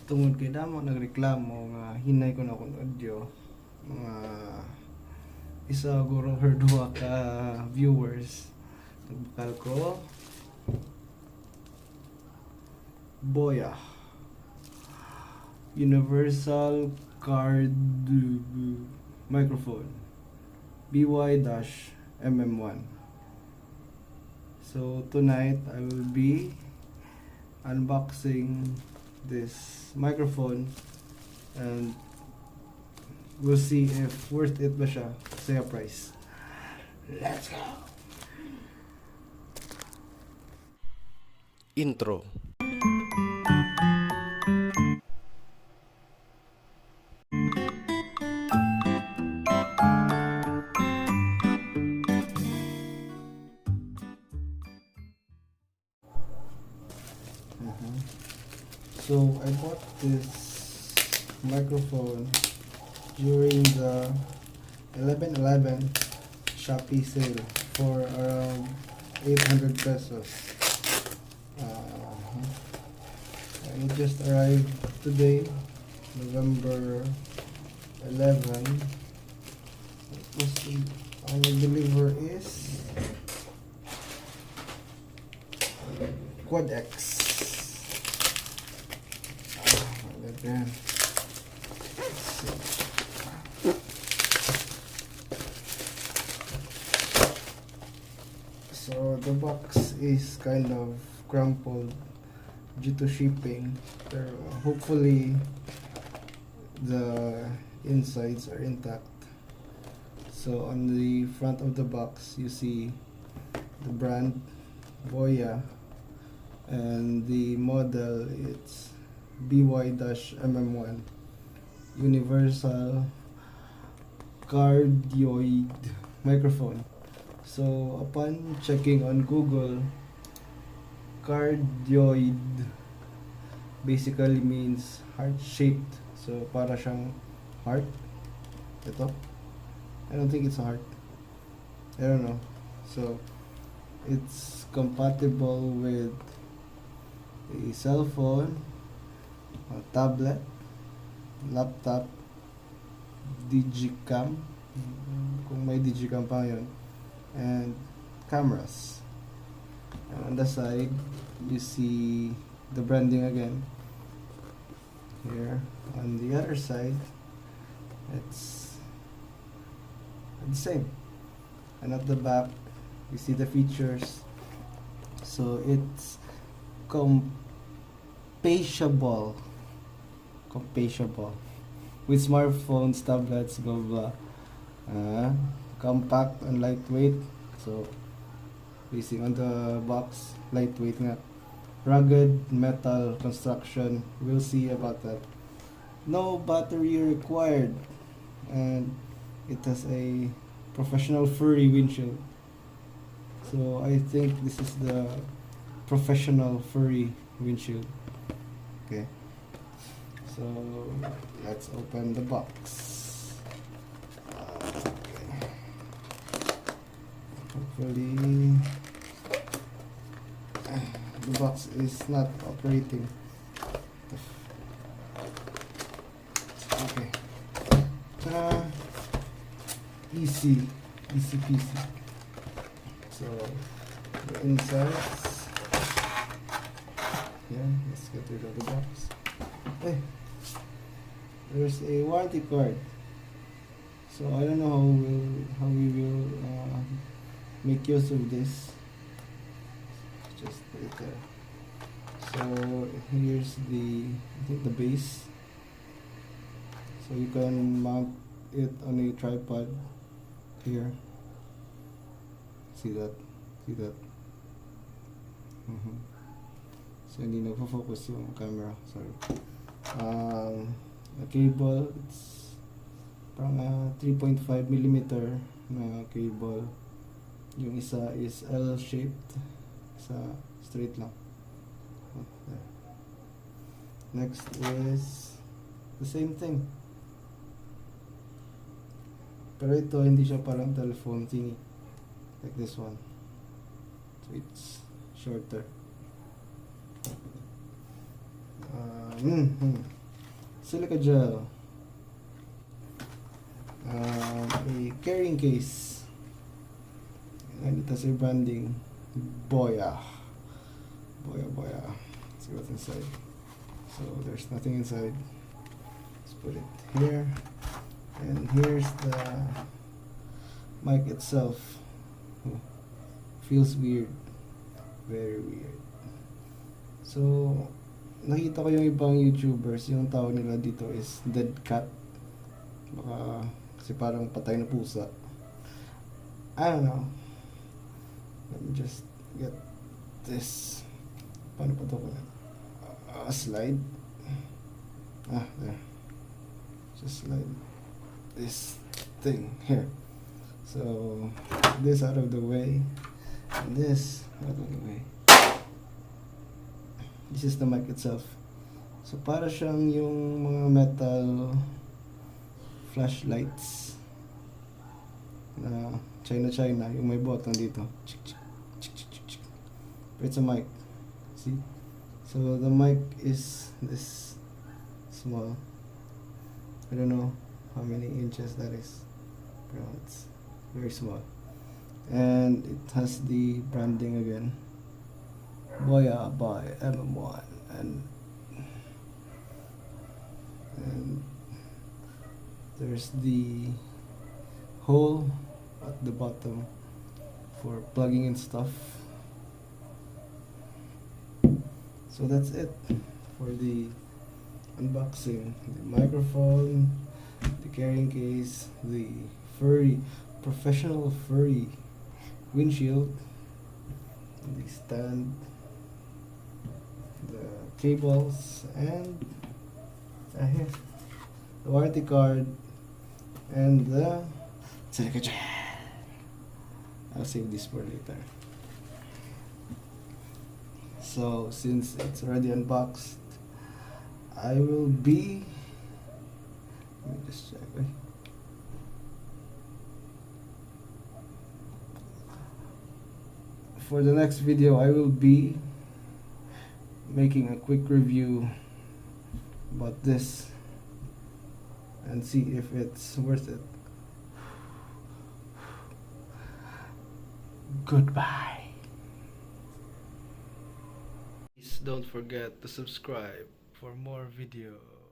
tungod kay damo nagreklamo nga hinay ko na akong audio, mga isa guro or duha ka viewers, nagbakal ko BOYA Universal Card Microphone BY-MM1. So tonight I will be unboxing this microphone and we'll see if worth it ba siya sa price. Let's go! Intro. So I bought this microphone during the 11/11 Shopee sale for around 800 pesos. And it just arrived today, November 11. Our deliver is Quad X. Again. So the box is kind of crumpled due to shipping, pero hopefully the insides are intact. So on the front of the box you see the brand BOYA and the model, it's BY-MM1 Universal Cardioid Microphone. So upon checking on Google, cardioid basically means heart-shaped. So para siyang heart. Ito. I don't think it's a heart. I don't know. So it's compatible with a cell phone, a tablet, laptop, digicam, kung may digicam pa yun, and cameras. And on the side you see the branding again. Here on the other side it's the same, and at the back you see the features. So it's compatible with smartphones, tablets, blah blah. Compact and lightweight. So basing on the box, lightweight nga. Rugged metal construction, we'll see about that. No battery required, and it has a professional furry windshield. So I think this is the professional furry windshield. Okay, so let's open the box. Okay. Hopefully the box is not operating. Okay. Easy peasy. So the insides. Yeah, let's get rid of the box. Hey, there's a warranty card. So I don't know how we will make use of this. Just put it there. So here's the base. So you can mount it on a tripod here. See that? So hindi nagpo-focus yung camera. Sorry. The cable, it's parang 3.5mm na cable. Yung isa is L-shaped, isa straight lang. There. Next is the same thing, pero ito hindi siya parang telephone thingy like this one, so it's shorter. Silica gel. A carrying case. And it has a branding. BOYA. BOYA. Let's see what's inside. So there's nothing inside. Let's put it here. And here's the mic itself. Feels weird. Very weird. So, nakita ko yung ibang YouTubers, yung tawag nila dito is dead cat. Baka kasi parang patay na pusa. I don't know. Let me just get this. Paano pa ito ko? Slide. There. Just slide this thing here. So, this out of the way. And this out of the way. This is the mic itself. So para siyang yung mga metal flashlights na China, yung may button dito. But it's a mic. See? So the mic is this small. I don't know how many inches that is. But it's very small. And it has the branding again. BOYA by MM1 and there's the hole at the bottom for plugging in stuff. So that's it for the unboxing. The microphone, the carrying case, the professional furry windshield, the stand, the cables, and here, the warranty card, and the silica gel. I'll save this for later. So since it's already unboxed, I will be, let me just check. For the next video, I will be making a quick review about this and see if it's worth it. Goodbye. Please don't forget to subscribe for more videos.